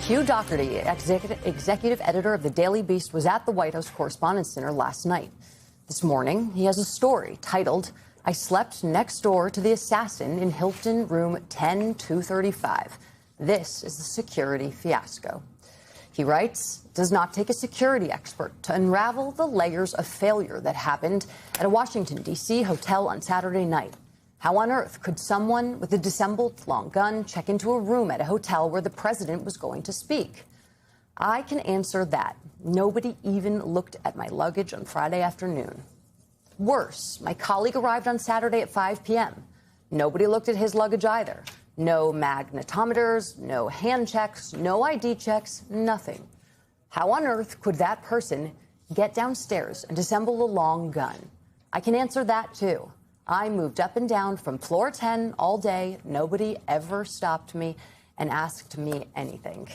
Hugh Doherty, executive editor of the Daily Beast, was at the White House Correspondents' Center last night. This morning, he has a story titled, "I slept next door to the assassin in Hilton room 10235. This is the security fiasco." He writes, "It does not take a security expert to unravel the layers of failure that happened at a Washington, D.C. hotel on Saturday night. How on earth could someone with a dissembled long gun check into a room at a hotel where the president was going to speak? I can answer that. Nobody even looked at my luggage on Friday afternoon. Worse, my colleague arrived on Saturday at 5 p.m. Nobody looked at his luggage either. No magnetometers, no hand checks, no ID checks, nothing. How on earth could that person get downstairs and dissemble a long gun? I can answer that, too. I moved up and down from floor 10 all day. Nobody ever stopped me and asked me anything."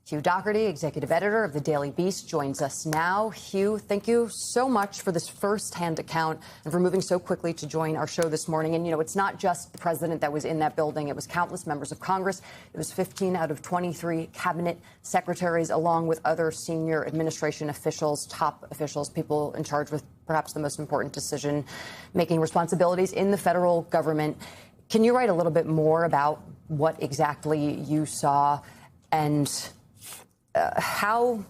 Hugh Doherty, executive editor of the Daily Beast, joins us now. Hugh, thank you so much for this first-hand account and for moving so quickly to join our show this morning. And, you know, it's not just the president that was in that building. It was countless members of Congress. It was 15 out of 23 cabinet secretaries, along with other senior administration officials, top officials, people in charge with perhaps the most important decision-making responsibilities in the federal government. Can you write a little bit more about what exactly you saw and how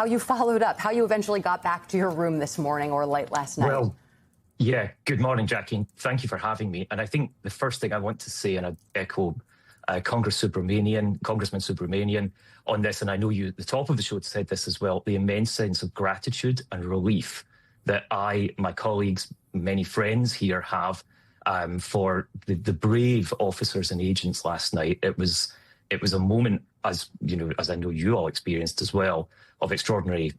you followed up, how you eventually got back to your room this morning or late last night? Well, yeah, good morning, Jackie, and thank you for having me. And I think the first thing I want to say, and I echo Congressman Subramanian on this, and I know you at the top of the show said this as well, the immense sense of gratitude and relief that my colleagues, many friends here have for the brave officers and agents last night. It was a moment, as you know, as I know you all experienced as well, of extraordinary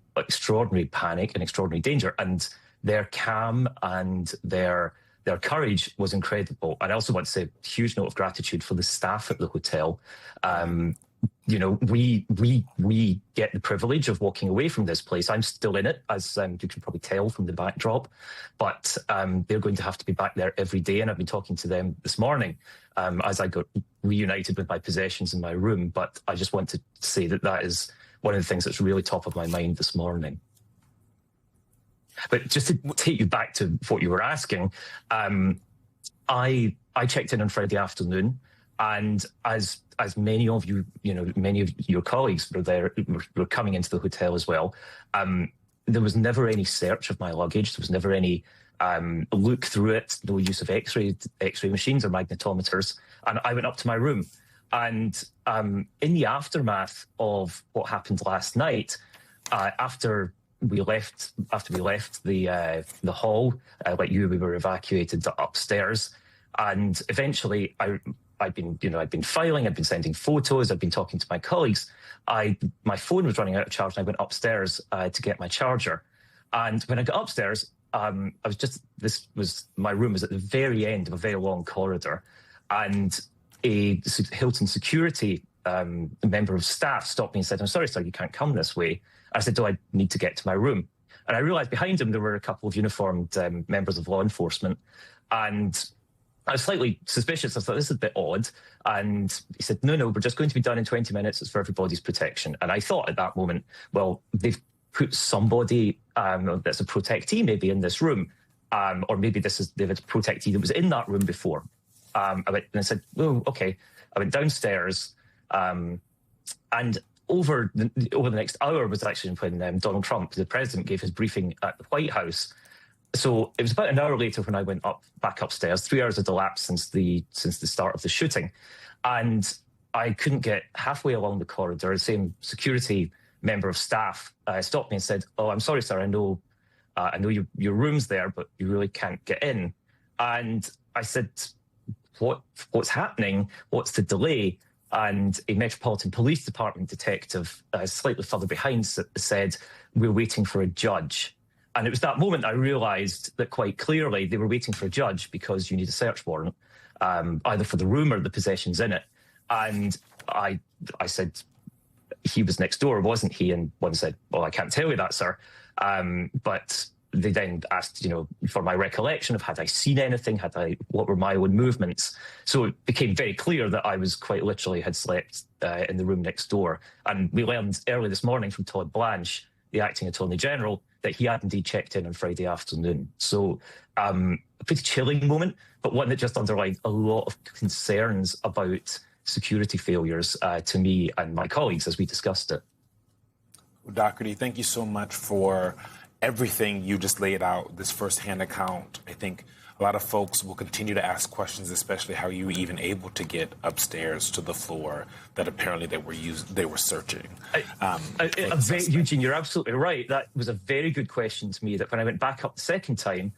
panic and extraordinary danger. And their calm and their courage was incredible. And I also want to say a huge note of gratitude for the staff at the hotel. You know, we get the privilege of walking away from this place. I'm still in it, as you can probably tell from the backdrop, but they're going to have to be back there every day. And I've been talking to them this morning as I got reunited with my possessions in my room. But I just want to say that is one of the things that's really top of my mind this morning. But just to take you back to what you were asking, I checked in on Friday afternoon. And as many of you, many of your colleagues were coming into the hotel as well, there was never any search of my luggage. There was never any look through it, no use of X-ray machines or magnetometers. And I went up to my room. And in the aftermath of what happened last night, after we left the hall, like you, we were evacuated to upstairs. And eventually I'd been filing, I'd been sending photos, I'd been talking to my colleagues. My phone was running out of charge, and I went upstairs to get my charger. And when I got upstairs, my room was at the very end of a very long corridor, and a Hilton security member of staff stopped me and said, "I'm sorry, sir, you can't come this way." I said, "Oh, I need to get to my room." And I realized behind him there were a couple of uniformed members of law enforcement, and I was slightly suspicious. I thought, this is a bit odd. And he said, no, we're just going to be done in 20 minutes. It's for everybody's protection. And I thought at that moment, well, they've put somebody that's a protectee maybe in this room. Or maybe they've had a protectee that was in that room before. And I said, oh, okay. I went downstairs. And over the next hour was actually when Donald Trump, the president, gave his briefing at the White House. So it was about an hour later when I went back upstairs. 3 hours had elapsed since the start of the shooting, and I couldn't get halfway along the corridor. The same security member of staff stopped me and said, "Oh, I'm sorry, sir. I know your room's there, but you really can't get in." And I said, "What's happening? What's the delay?" And a Metropolitan Police Department detective slightly further behind said, "We're waiting for a judge." And it was that moment I realised that quite clearly they were waiting for a judge because you need a search warrant, either for the room or the possessions in it. And I said, he was next door, wasn't he? And one said, well, I can't tell you that, sir. But they then asked, for my recollection of had I seen anything, what were my own movements. So it became very clear that I was quite literally had slept in the room next door. And we learned early this morning from Todd Blanche, the acting Attorney General, that he had indeed checked in on Friday afternoon. So a pretty chilling moment, but one that just underlined a lot of concerns about security failures to me and my colleagues as we discussed it. Doherty, thank you so much for everything you just laid out, this firsthand account. I think a lot of folks will continue to ask questions, especially how you were even able to get upstairs to the floor that apparently they were searching. Eugene, you're absolutely right. That was a very good question to me, that when I went back up the second time,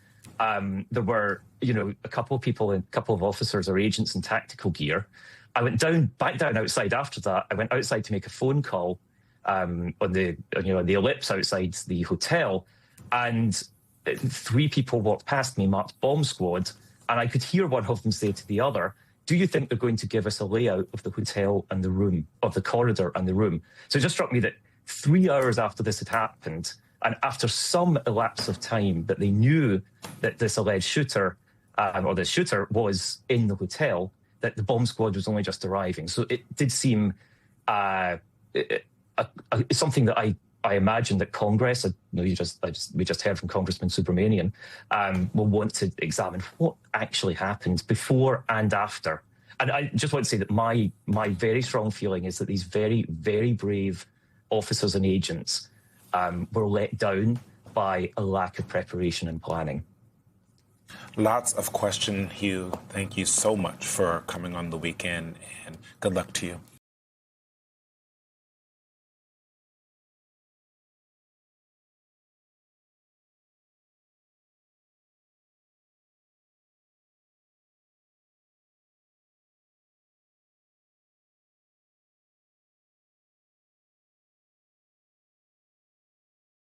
there were, a couple of people and a couple of officers or agents in tactical gear. I went back down outside after that. I went outside to make a phone call on the ellipse outside the hotel, and 3 people walked past me, marked bomb squad, and I could hear one of them say to the other, "Do you think they're going to give us a layout of the hotel and the room, of the corridor and the room?" So it just struck me that 3 hours after this had happened, and after some elapse of time that they knew that this alleged shooter, or the shooter was in the hotel, that the bomb squad was only just arriving. So it did seem something that I imagine that Congress, we just heard from Congressman Subramanian, will want to examine what actually happened before and after. And I just want to say that my very strong feeling is that these very, very brave officers and agents were let down by a lack of preparation and planning. Lots of question, Hugh. Thank you so much for coming on The Weekend, and good luck to you.